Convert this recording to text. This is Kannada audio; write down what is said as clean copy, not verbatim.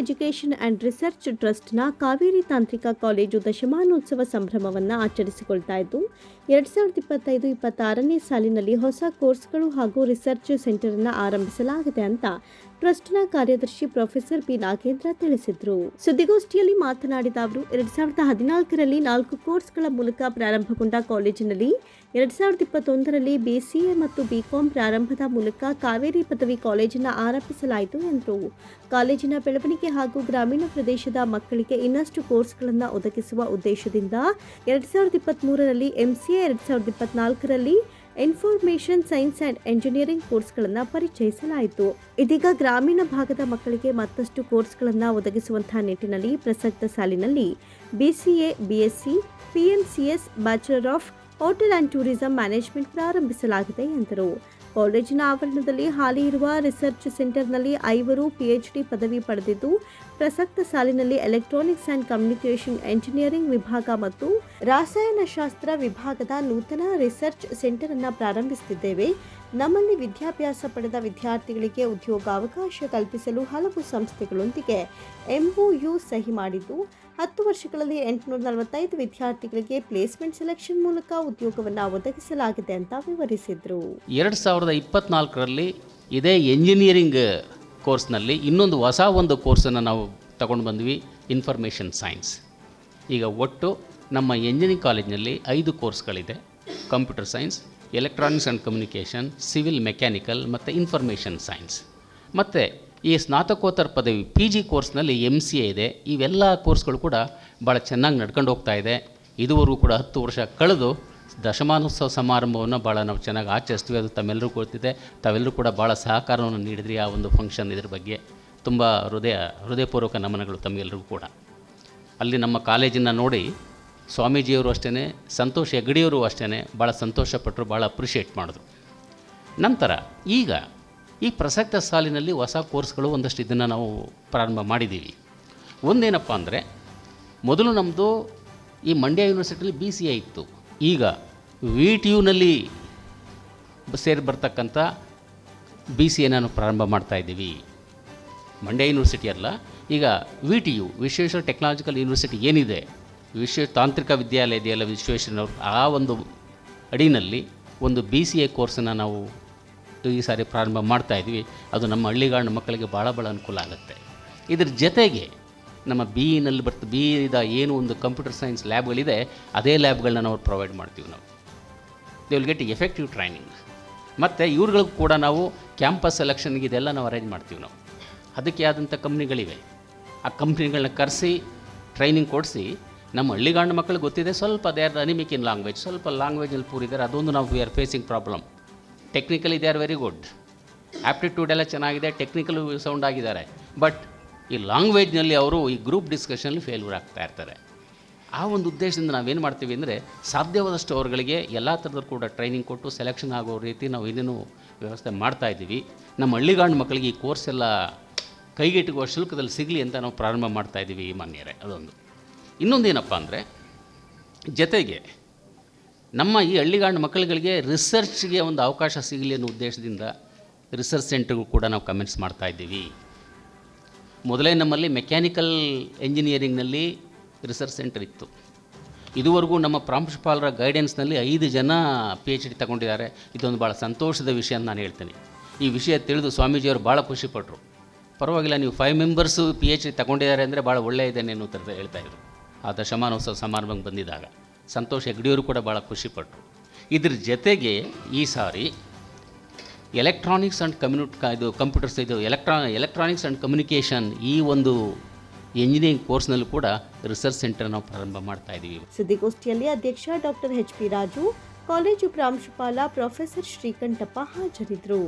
ಎಜುಕೇಷನ್ ಆ್ಯಂಡ್ ರಿಸರ್ಚ್ ಟ್ರಸ್ಟ್ನ ಕಾವೇರಿ ತಾಂತ್ರಿಕ ಕಾಲೇಜು ದಶಮಾನೋತ್ಸವ ಸಂಭ್ರಮವನ್ನು ಆಚರಿಸಿಕೊಳ್ತಾ ಇದ್ದು 2025-26ನೇ ಸಾಲಿನಲ್ಲಿ ಹೊಸ ಕೋರ್ಸ್ಗಳು ಹಾಗೂ ರಿಸರ್ಚ್ ಸೆಂಟರನ್ನು ಆರಂಭಿಸಲಾಗಿದೆ ಅಂತ ಟ್ರಸ್ಟ್ನ ಕಾರ್ಯದರ್ಶಿ ಪ್ರೊಫೆಸರ್ ಪಿ ನಾಗೇಂದ್ರ ತಿಳಿಸಿದರು. ಸುದ್ದಿಗೋಷ್ಠಿಯಲ್ಲಿ ಮಾತನಾಡಿದ ಅವರು 2014ರಲ್ಲಿ 4 ಕೋರ್ಸ್ಗಳ ಮೂಲಕ ಪ್ರಾರಂಭಗೊಂಡ ಕಾಲೇಜಿನಲ್ಲಿ 2021ರಲ್ಲಿ BCA ಮತ್ತು BCom ಪ್ರಾರಂಭದ ಮೂಲಕ ಕಾವೇರಿ ಪದವಿ ಕಾಲೇಜನ್ನು ಆರಂಭಿಸಲಾಯಿತು ಎಂದರು. ಕಾಲೇಜಿನ ಬೆಳವಣಿಗೆ ಹಾಗೂ ಗ್ರಾಮೀಣ ಪ್ರದೇಶದ ಮಕ್ಕಳಿಗೆ ಇನ್ನಷ್ಟು ಕೋರ್ಸ್ಗಳನ್ನು ಒದಗಿಸುವ ಉದ್ದೇಶದಿಂದ 2023ರಲ್ಲಿ MCA, 2024ರಲ್ಲಿ ಇನ್ಫಾರ್ಮೇಷನ್ ಸೈನ್ಸ್ ಆ್ಯಂಡ್ ಎಂಜಿನಿಯರಿಂಗ್ ಕೋರ್ಸ್ಗಳನ್ನು ಪರಿಚಯಿಸಲಾಯಿತು. ಇದೀಗ ಗ್ರಾಮೀಣ ಭಾಗದ ಮಕ್ಕಳಿಗೆ ಮತ್ತಷ್ಟು ಕೋರ್ಸ್ಗಳನ್ನು ಒದಗಿಸುವಂತಹ ನಿಟ್ಟಿನಲ್ಲಿ ಪ್ರಸಕ್ತ ಸಾಲಿನಲ್ಲಿ BCA, BSc, PMCS, bachelor of hotel and tourism management ಪ್ರಾರಂಭಿಸಲಾಗಿದೆ ಎಂದರು. ಕಾಲೇಜಿನ ಆವರಣದಲ್ಲಿ ಹಾಲಿ ಇರುವ ರಿಸರ್ಚ್ ಸೆಂಟರ್ನಲ್ಲಿ 5 PhD ಪದವಿ ಪಡೆದಿದ್ದು, ಪ್ರಸಕ್ತ ಸಾಲಿನಲ್ಲಿ ಎಲೆಕ್ಟ್ರಾನಿಕ್ಸ್ ಆ್ಯಂಡ್ ಕಮ್ಯುನಿಕೇಷನ್ ಎಂಜಿನಿಯರಿಂಗ್ ವಿಭಾಗ ಮತ್ತು ರಸಾಯನಶಾಸ್ತ್ರ ವಿಭಾಗದ ನೂತನ ರಿಸರ್ಚ್ ಸೆಂಟರ್ ಅನ್ನು ಪ್ರಾರಂಭಿಸುತ್ತಿದ್ದೇವೆ. ನಮ್ಮಲ್ಲಿ ವಿದ್ಯಾಭ್ಯಾಸ ಪಡೆದ ವಿದ್ಯಾರ್ಥಿಗಳಿಗೆ ಉದ್ಯೋಗಾವಕಾಶ ಕಲ್ಪಿಸಲು ಹಲವು ಸಂಸ್ಥೆಗಳೊಂದಿಗೆ MOU ಸಹಿ ಮಾಡಿದ್ದು, 10 ವರ್ಷಗಳಲ್ಲಿ 845 ವಿದ್ಯಾರ್ಥಿಗಳಿಗೆ ಪ್ಲೇಸ್ಮೆಂಟ್ ಸೆಲೆಕ್ಷನ್ ಮೂಲಕ ಉದ್ಯೋಗವನ್ನು ಒದಗಿಸಲಾಗಿದೆ ಅಂತ ವಿವರಿಸಿದರು. 2024ರಲ್ಲಿ ಇದೇ ಎಂಜಿನಿಯರಿಂಗ್ ಕೋರ್ಸ್ನಲ್ಲಿ ಇನ್ನೊಂದು ಹೊಸ ಕೋರ್ಸನ್ನು ನಾವು ತಗೊಂಡು ಬಂದ್ವಿ, ಇನ್ಫಾರ್ಮೇಷನ್ ಸೈನ್ಸ್. ಈಗ ಒಟ್ಟು ನಮ್ಮ ಎಂಜಿನಿಯರಿಂಗ್ ಕಾಲೇಜಿನಲ್ಲಿ 5 ಕೋರ್ಸ್ಗಳಿದೆ. Computer science, electronics and communication, civil mechanical ಮತ್ತು ಇನ್ಫಾರ್ಮೇಷನ್ ಸೈನ್ಸ್. ಮತ್ತು ಈ ಸ್ನಾತಕೋತ್ತರ ಪದವಿ PG ಕೋರ್ಸ್ನಲ್ಲಿ MCA ಇದೆ. ಇವೆಲ್ಲ ಕೋರ್ಸ್ಗಳು ಕೂಡ ಭಾಳ ಚೆನ್ನಾಗಿ ನಡ್ಕೊಂಡು ಹೋಗ್ತಾ ಇದೆ. ಇದುವರೆಗೂ ಕೂಡ 10 ವರ್ಷ ಕಳೆದು ದಶಮಾನೋತ್ಸವ ಸಮಾರಂಭವನ್ನು ಭಾಳ ನಾವು ಚೆನ್ನಾಗಿ ಆಚರಿಸ್ತೀವಿ. ಅದು ತಮ್ಮೆಲ್ಲರೂ ಗೊತ್ತಿದೆ. ತಾವೆಲ್ಲರೂ ಕೂಡ ಭಾಳ ಸಹಕಾರವನ್ನು ನೀಡಿದ್ರಿ ಆ ಫಂಕ್ಷನ್. ಇದ್ರ ಬಗ್ಗೆ ತುಂಬ ಹೃದಯಪೂರ್ವಕ ನಮನಗಳು ತಮಗೆಲ್ಲರಿಗೂ ಕೂಡ. ಅಲ್ಲಿ ನಮ್ಮ ಕಾಲೇಜನ್ನು ನೋಡಿ ಸ್ವಾಮೀಜಿಯವರು ಅಷ್ಟೇ, ಸಂತೋಷ್ ಹೆಗ್ಡೆಯವರು ಅಷ್ಟೇ ಭಾಳ ಸಂತೋಷಪಟ್ಟರು, ಭಾಳ ಅಪ್ರಿಷಿಯೇಟ್ ಮಾಡಿದ್ರು. ನಂತರ ಈಗ ಈ ಪ್ರಸಕ್ತ ಸಾಲಿನಲ್ಲಿ ಹೊಸ ಕೋರ್ಸ್ಗಳು ಒಂದಷ್ಟು ಇದನ್ನು ನಾವು ಪ್ರಾರಂಭ ಮಾಡಿದ್ದೀವಿ. ಒಂದೇನಪ್ಪ ಅಂದರೆ, ಮೊದಲು ನಮ್ಮದು ಈ ಮಂಡ್ಯ ಯೂನಿವರ್ಸಿಟಿಯಲ್ಲಿ BCA ಇತ್ತು. ಈಗ VTUನಲ್ಲಿ ಸೇರಿ ಬರ್ತಕ್ಕಂಥ BCA ನಾನು ಪ್ರಾರಂಭ ಮಾಡ್ತಾಯಿದ್ದೀವಿ. ಮಂಡ್ಯ ಯೂನಿವರ್ಸಿಟಿ ಅಲ್ಲ, ಈಗ VTU ವಿಶ್ವೇಶ್ವರ ಟೆಕ್ನಾಲಜಿಕಲ್ ಯೂನಿವರ್ಸಿಟಿ ಏನಿದೆ, ತಾಂತ್ರಿಕ ವಿದ್ಯಾಲಯ ಇದೆಯಲ್ಲ ವಿಶ್ವೇಶ್ವರನವ್ರು, ಆ ಅಡಿನಲ್ಲಿ BCA ಕೋರ್ಸನ್ನು ನಾವು ಈ ಸಾರಿ ಪ್ರಾರಂಭ ಮಾಡ್ತಾಯಿದ್ವಿ. ಅದು ನಮ್ಮ ಹಳ್ಳಿಗಾಡಿನ ಮಕ್ಕಳಿಗೆ ಭಾಳ ಅನುಕೂಲ ಆಗುತ್ತೆ. ಇದ್ರ ಜೊತೆಗೆ ನಮ್ಮ BEನಲ್ಲಿ BEದ ಏನು ಕಂಪ್ಯೂಟರ್ ಸೈನ್ಸ್ ಲ್ಯಾಬ್ಗಳಿದೆ, ಅದೇ ಲ್ಯಾಬ್ಗಳನ್ನ ನಾವು ಪ್ರೊವೈಡ್ ಮಾಡ್ತೀವಿ. ನಾವು they will get effective training. ಮತ್ತು ಇವ್ರುಗಳಿಗೂ ಕೂಡ ನಾವು ಕ್ಯಾಂಪಸ್ ಸೆಲೆಕ್ಷನ್ಗೆ ಇದೆಲ್ಲ ನಾವು ಅರೇಂಜ್ ಮಾಡ್ತೀವಿ. ನಾವು ಅದಕ್ಕೆ ಆದಂಥ ಕಂಪ್ನಿಗಳಿವೆ. ಆ ಕಂಪ್ನಿಗಳನ್ನ ಕರೆಸಿ ಟ್ರೈನಿಂಗ್ ಕೊಡಿಸಿ ನಮ್ಮ ಹಳ್ಳಿಗಾಡಿನ ಮಕ್ಕಳಿಗೆ ಗೊತ್ತಿದೆ, ಸ್ವಲ್ಪ they are anaemic in language, ಸ್ವಲ್ಪ ಲ್ಯಾಂಗ್ವೇಜಲ್ಲಿ ಪೂರಿದ್ದಾರೆ. ಅದೊಂದು ನಾವು we are facing problem. Technically they are very good, aptitude ಎಲ್ಲ ಚೆನ್ನಾಗಿದೆ, ಟೆಕ್ನಿಕಲ್ ಸೌಂಡ್ ಆಗಿದ್ದಾರೆ. ಬಟ್ ಈ ಲ್ಯಾಂಗ್ವೇಜ್ನಲ್ಲಿ ಅವರು ಈ ಗ್ರೂಪ್ ಡಿಸ್ಕಷನಲ್ಲಿ ಫೇಲ್ಯೂರ್ ಆಗ್ತಾ ಇರ್ತಾರೆ. ಆ ಉದ್ದೇಶದಿಂದ ನಾವೇನು ಮಾಡ್ತೀವಿ ಅಂದರೆ, ಸಾಧ್ಯವಾದಷ್ಟು ಅವರುಗಳಿಗೆ ಎಲ್ಲ ಥರದಲ್ಲೂ ಕೂಡ ಟ್ರೈನಿಂಗ್ ಕೊಟ್ಟು ಸೆಲೆಕ್ಷನ್ ಆಗೋ ರೀತಿ ನಾವು ಇನ್ನೇನು ವ್ಯವಸ್ಥೆ ಮಾಡ್ತಾಯಿದ್ದೀವಿ. ನಮ್ಮ ಹಳ್ಳಿಗಾಡಿನ ಮಕ್ಕಳಿಗೆ ಈ ಕೋರ್ಸ್ ಎಲ್ಲ ಕೈಗೆಟುಕುವ ಶುಲ್ಕದಲ್ಲಿ ಸಿಗಲಿ ಅಂತ ನಾವು ಪ್ರಾರಂಭ ಮಾಡ್ತಾಯಿದ್ದೀವಿ ಮಾನ್ಯರೇ. ಅದೊಂದು. ಇನ್ನೊಂದೇನಪ್ಪ ಅಂದರೆ, ಜೊತೆಗೆ ನಮ್ಮ ಈ ಹಳ್ಳಿಗಾಡಿನ ಮಕ್ಕಳುಗಳಿಗೆ ರಿಸರ್ಚ್ಗೆ ಅವಕಾಶ ಸಿಗಲಿ ಅನ್ನೋ ಉದ್ದೇಶದಿಂದ ರಿಸರ್ಚ್ ಸೆಂಟರ್ಗಳು ಕೂಡ ನಾವು ಕಮೆಂಟ್ಸ್ ಮಾಡ್ತಾಯಿದ್ದೀವಿ. ಮೊದಲೇ ನಮ್ಮಲ್ಲಿ ಮೆಕ್ಯಾನಿಕಲ್ ಎಂಜಿನಿಯರಿಂಗ್ನಲ್ಲಿ ರಿಸರ್ಚ್ ಸೆಂಟರ್ ಇತ್ತು. ಇದುವರೆಗೂ ನಮ್ಮ ಪ್ರಾಂಶುಪಾಲರ ಗೈಡೆನ್ಸ್ನಲ್ಲಿ 5 ಜನ PhD ತಗೊಂಡಿದ್ದಾರೆ. ಇದೊಂದು ಭಾಳ ಸಂತೋಷದ ವಿಷಯ ಅಂತ ನಾನು ಹೇಳ್ತೀನಿ. ಈ ವಿಷಯ ತಿಳಿದು ಸ್ವಾಮೀಜಿಯವರು ಭಾಳ ಖುಷಿಪಟ್ಟರು. ಪರವಾಗಿಲ್ಲ, ನೀವು 5 ಮೆಂಬರ್ಸು PhD ತಗೊಂಡಿದ್ದಾರೆ ಅಂದರೆ ಭಾಳ ಒಳ್ಳೆಯದೇ ಅನ್ನೋ ಥರದ ಹೇಳ್ತಾಯಿದ್ರು. ಆ ದಶಮಾನೋತ್ಸವ ಸಮಾರಂಭಕ್ಕೆ ಬಂದಿದ್ದಾಗ ಸಂತೋಷ್ ಹೆಗ್ಡೆಯವರು ಕೂಡ ಭಾಳ ಖುಷಿಪಟ್ಟರು. ಇದ್ರ ಜೊತೆಗೆ ಈ ಸಾರಿ electronics and computers electronics and communication ಈ ಎಂಜಿನಿಯರಿಂಗ್ ಕೋರ್ಸ್ನಲ್ಲೂ ಕೂಡ ರಿಸರ್ಚ್ ಸೆಂಟರ್ ನಾವು ಪ್ರಾರಂಭ ಮಾಡ್ತಾಯಿದ್ದೀವಿ. ಸುದ್ದಿಗೋಷ್ಠಿಯಲ್ಲಿ ಅಧ್ಯಕ್ಷ ಡಾಕ್ಟರ್ HP ರಾಜು, ಕಾಲೇಜು ಪ್ರಾಂಶುಪಾಲ ಪ್ರೊಫೆಸರ್ ಶ್ರೀಕಂಠಪ್ಪ ಹಾಜರಿದ್ದರು.